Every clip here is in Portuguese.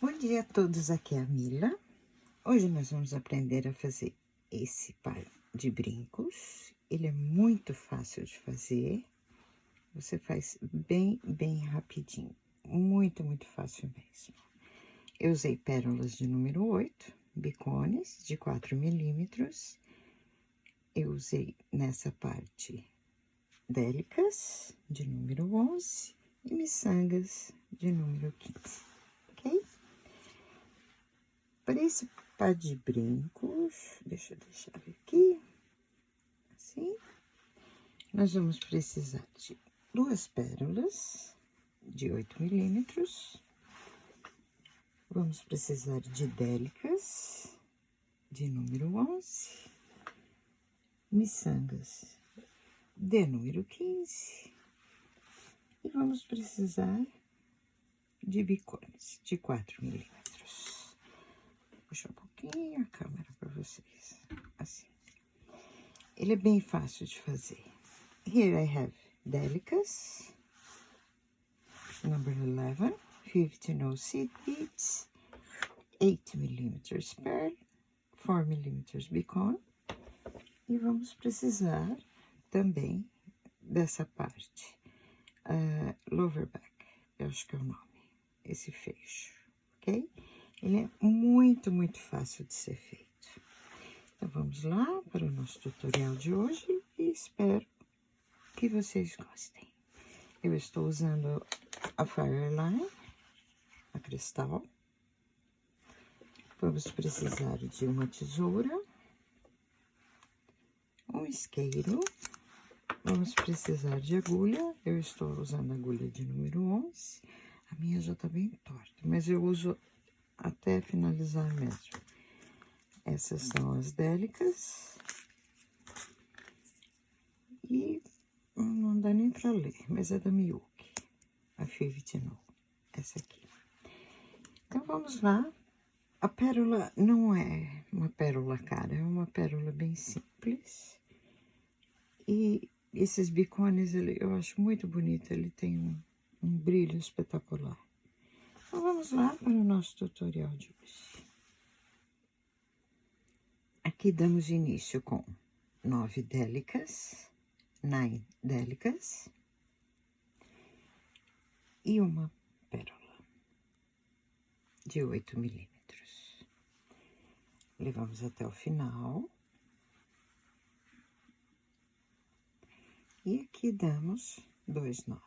Bom dia a todos, aqui é a Mila. Hoje nós vamos aprender a fazer esse par de brincos. Ele é muito fácil de fazer. Você faz bem rapidinho. Muito fácil mesmo. Eu usei pérolas de número 8, bicones de 4 milímetros. Eu usei nessa parte délicas de número 11 e miçangas de número 15, ok? Para esse par de brincos, deixa eu deixar aqui, assim, nós vamos precisar de 2 pérolas de 8 milímetros, vamos precisar de délicas de número 11, miçangas de número 15, e vamos precisar de bicones de 4 milímetros. Puxa um pouquinho a câmera para vocês, assim. Ele é bem fácil de fazer. Here I have délicas, number 11, 50 no seed beads, 8 milímetros pearl, 4 milímetros beacon. E vamos precisar também dessa parte, loverback, eu acho que é o nome, esse fecho, ok? Ele é muito fácil de ser feito. Então, vamos lá para o nosso tutorial de hoje e espero que vocês gostem. Eu estou usando a Fireline, a cristal. Vamos precisar de uma tesoura, um isqueiro, vamos precisar de agulha. Eu estou usando a agulha de número 11. A minha já tá bem torta, mas eu uso até finalizar mesmo. Essas são as délicas. E não dá nem pra ler, mas é da Miyuki, a 50 no, essa aqui. Então, vamos lá. A pérola não é uma pérola cara, é uma pérola bem simples. E esses bicones, eu acho muito bonito, ele tem um brilho espetacular. Então, vamos lá para o nosso tutorial de hoje. Aqui damos início com 9 délicas, 9 délicas e uma pérola de 8 milímetros. Levamos até o final. E aqui damos 2 nós.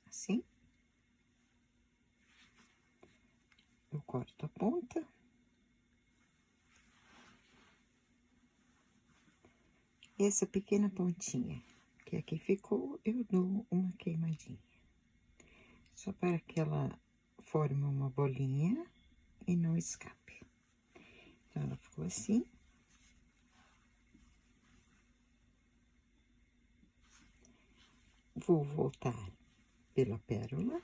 Assim. Eu corto a ponta. E essa pequena pontinha que aqui ficou, eu dou uma queimadinha. Só para que ela forme uma bolinha e não escape. Então, ela ficou assim. Vou voltar pela pérola.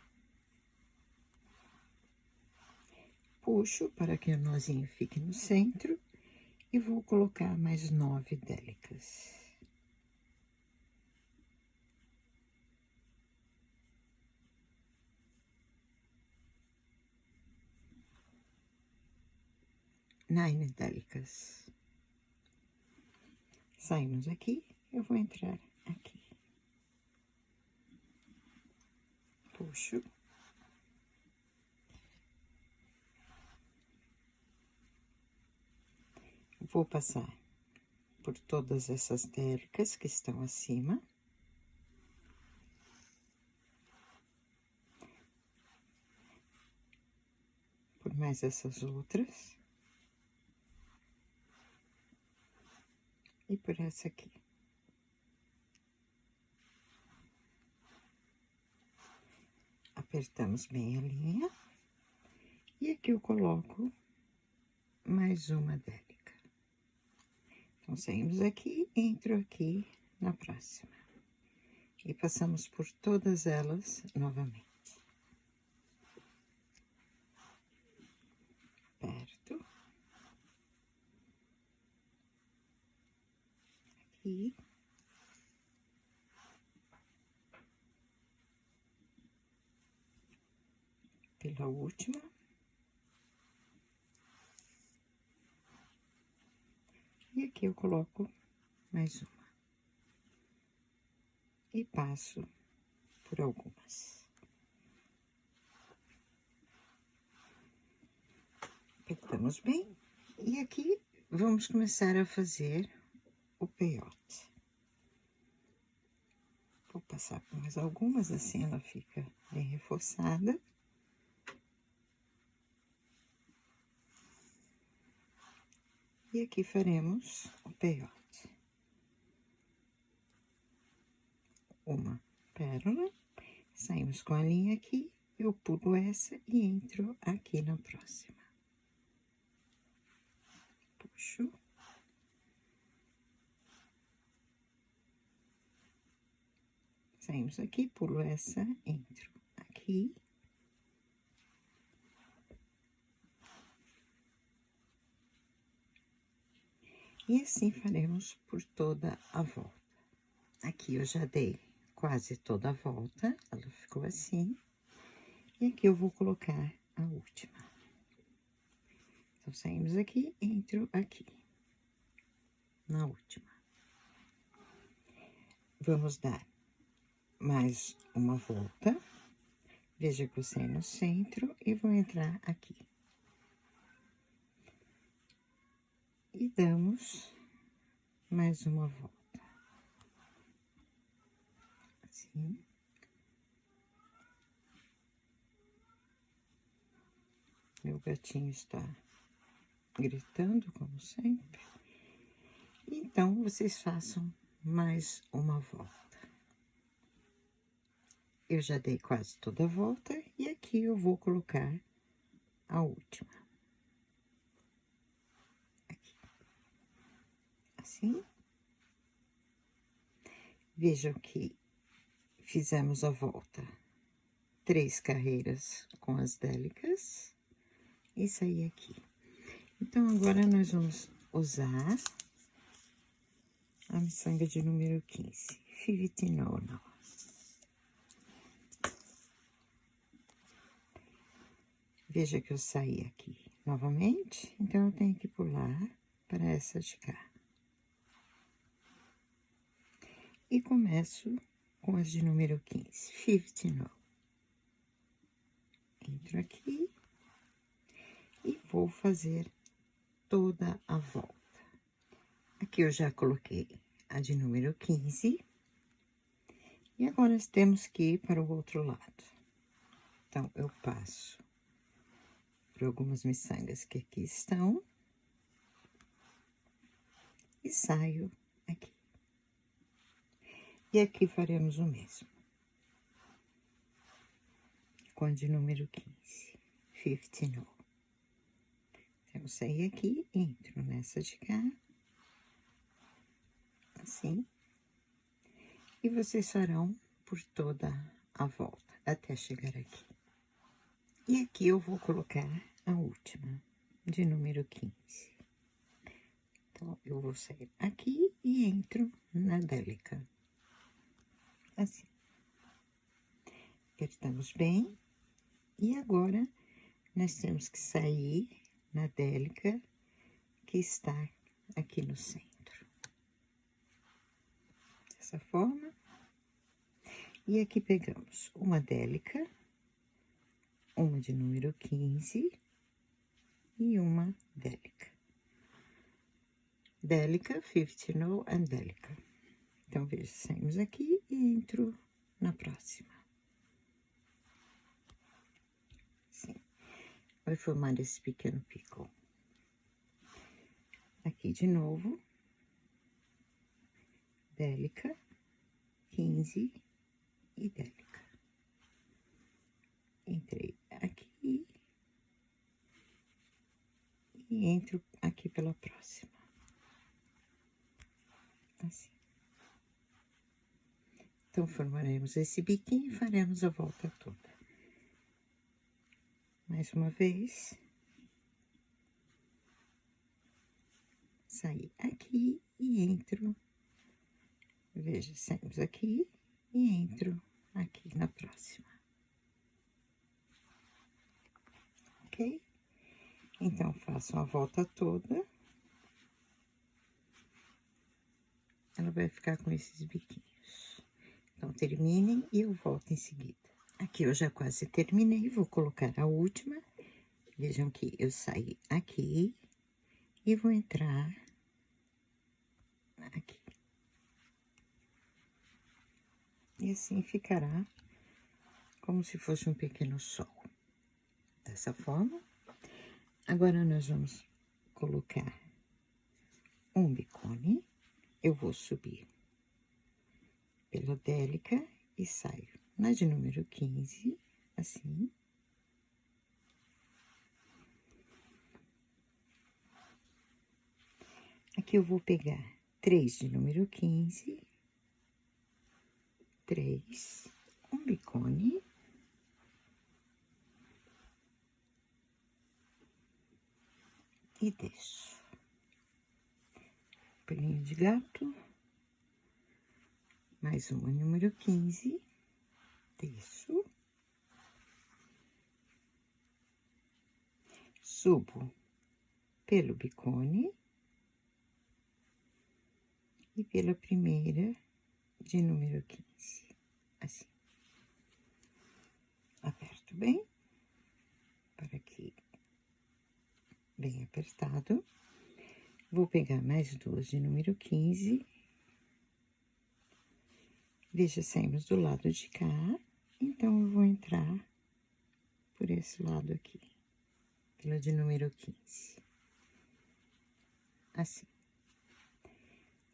Puxo para que o nozinho fique no centro. E vou colocar mais 9 délicas. Nine délicas. Saímos aqui, eu vou entrar aqui. Puxo. Vou passar por todas essas délicas que estão acima. Por mais essas outras. E por essa aqui. Apertamos bem a linha. E aqui eu coloco mais uma délica. Então, saímos aqui, entro aqui na próxima. E passamos por todas elas novamente. Aperto. Aqui. pela última. E aqui eu coloco mais uma. E passo por algumas. Apertamos bem. E aqui vamos começar a fazer o peiote. Vou passar por mais algumas, assim ela fica bem reforçada. E aqui faremos o peiote. Uma pérola, saímos com a linha aqui, eu pulo essa e entro aqui na próxima. Puxo. Saímos aqui, pulo essa, entro aqui. E assim faremos por toda a volta. Aqui eu já dei quase toda a volta, ela ficou assim. E aqui eu vou colocar a última. Então, saímos aqui, entro aqui, na última. Vamos dar mais uma volta. Veja que eu saí no centro e vou entrar aqui. E damos mais uma volta. Assim. Meu gatinho está gritando, como sempre. Então, vocês façam mais uma volta. Eu já dei quase toda a volta e aqui eu vou colocar a última. Aqui. Assim. Vejam que fizemos a volta 3 carreiras com as délicas e sair aqui. Então, agora nós vamos usar a miçanga de número 15, Fivitinona. Veja que eu saí aqui novamente, então eu tenho que pular para essa de cá. E começo com as de número 15, Fivitinona. Entro aqui e vou fazer toda a volta. Aqui eu já coloquei a de número 15. E agora nós temos que ir para o outro lado. Então, eu passo por algumas miçangas que aqui estão. E saio aqui. E aqui faremos o mesmo. Com a de número 15, 15. Então, eu saí aqui, entro nessa de cá. Assim. E vocês farão por toda a volta, até chegar aqui. E aqui eu vou colocar a última, de número 15. Então, eu vou sair aqui e entro na délica. Assim. Apertamos bem. E agora, nós temos que sair na délica que está aqui no centro. Dessa forma. E aqui pegamos uma délica, uma de número 15 e uma délica. Délica, 15 and délica. Então, veja, saímos aqui e entro na próxima. Assim. Vai formar esse pequeno pico. Aqui de novo. Délica, 15 e délica. Entrei aqui e entro aqui pela próxima. Assim. Então, formaremos esse biquinho e faremos a volta toda. Mais uma vez. Saí aqui e entro. Veja, saímos aqui e entro aqui na próxima. Então, façam a volta toda. Ela vai ficar com esses biquinhos. Então, terminem e eu volto em seguida. Aqui eu já quase terminei, vou colocar a última. Vejam que eu saí aqui e vou entrar aqui. E assim ficará como se fosse um pequeno sol. Dessa forma. Agora, nós vamos colocar um bicone. Eu vou subir pela délica e saio na de número 15, assim. Aqui eu vou pegar 3 de número 15, 3, um bicone. E desço. Pelinho de gato. Mais uma, número 15. Desço. Subo pelo bicone. E pela primeira de número 15. Assim. Aperto bem. Para que bem apertado. Vou pegar mais 2 de número 15. Veja, saímos do lado de cá. Então, eu vou entrar por esse lado aqui. Pela de número 15. Assim.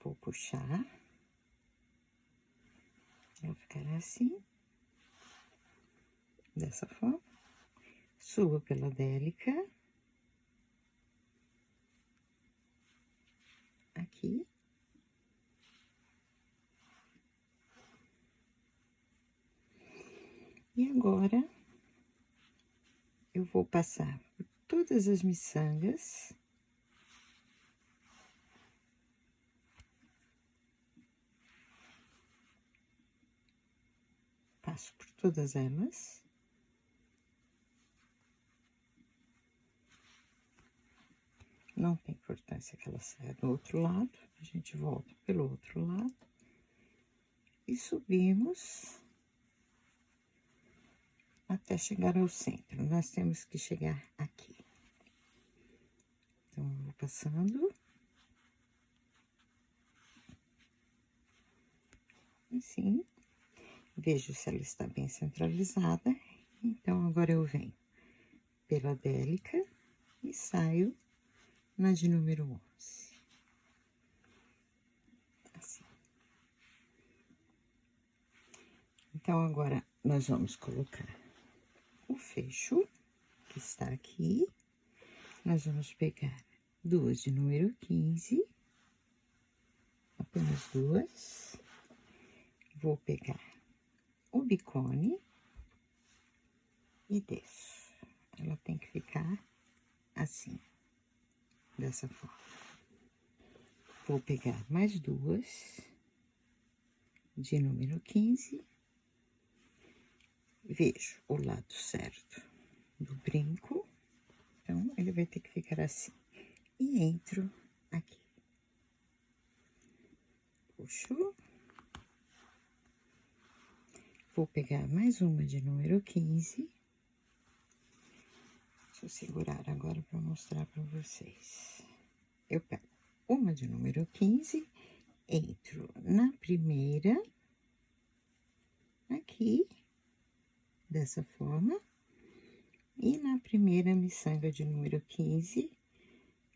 Vou puxar. Vai ficar assim. Dessa forma. Subo pela délica. Aqui. E agora, eu vou passar por todas as miçangas. Passo por todas elas. Não tem importância que ela saia do outro lado. A gente volta pelo outro lado. E subimos até chegar ao centro. Nós temos que chegar aqui. Então, eu vou passando. Assim. Vejo se ela está bem centralizada. Então, agora eu venho pela délica e saio na de número 11. Assim. Então, agora, nós vamos colocar o fecho, que está aqui. Nós vamos pegar 2 de número 15. Apenas 2. Vou pegar o bicone e desço. Ela tem que ficar assim, dessa forma. Vou pegar mais 2 de número 15. Vejo o lado certo do brinco. Então, ele vai ter que ficar assim. E entro aqui. Puxo. Vou pegar mais uma de número 15. Deixa eu segurar agora para mostrar para vocês. Eu pego uma de número 15, entro na primeira, aqui, dessa forma, e na primeira miçanga de número 15,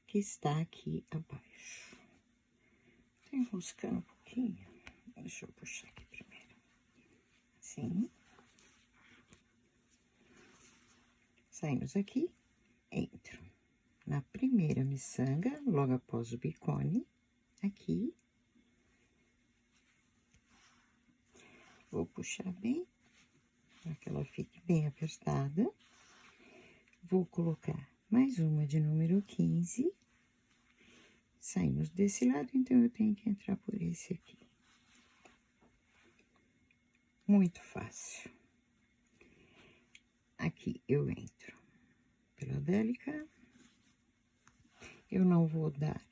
que está aqui abaixo. Tô enroscando um pouquinho, deixa eu puxar aqui primeiro. Assim. Saímos aqui, entro na primeira miçanga, logo após o bicone, aqui. Vou puxar bem, para que ela fique bem apertada. Vou colocar mais uma de número 15. Saímos desse lado, então eu tenho que entrar por esse aqui. Muito fácil. Aqui eu entro pela délica Eu não vou dar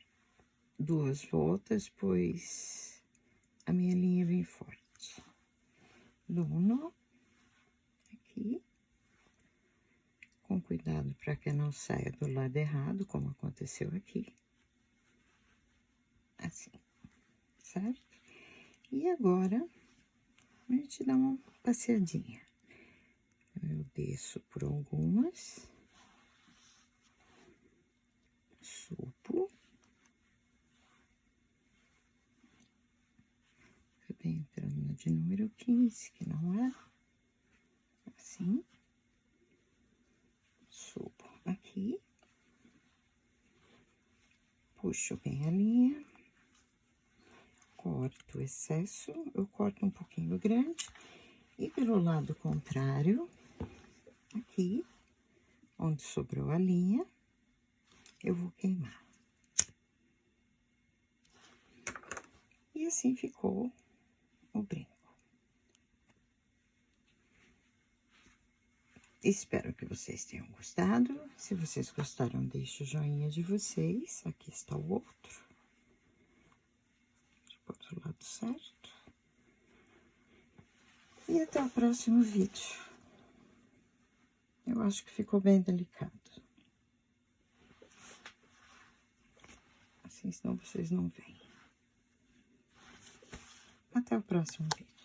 2 voltas, pois a minha linha vem forte. Dou um nó aqui, com cuidado para que não saia do lado errado, como aconteceu aqui. Assim, certo? E agora, a gente dá uma passeadinha. Eu desço por algumas. Subo. Acabei entrando na de número 15, que não é. Assim. Subo aqui. Puxo bem a linha. Corto o excesso. Eu corto um pouquinho grande. E pelo lado contrário, aqui, onde sobrou a linha, eu vou queimar. E assim ficou o brinco. Espero que vocês tenham gostado. Se vocês gostaram, deixe o joinha de vocês. Aqui está o outro. Do outro lado certo. E até o próximo vídeo. Eu acho que ficou bem delicado. Assim, senão vocês não veem. Até o próximo vídeo.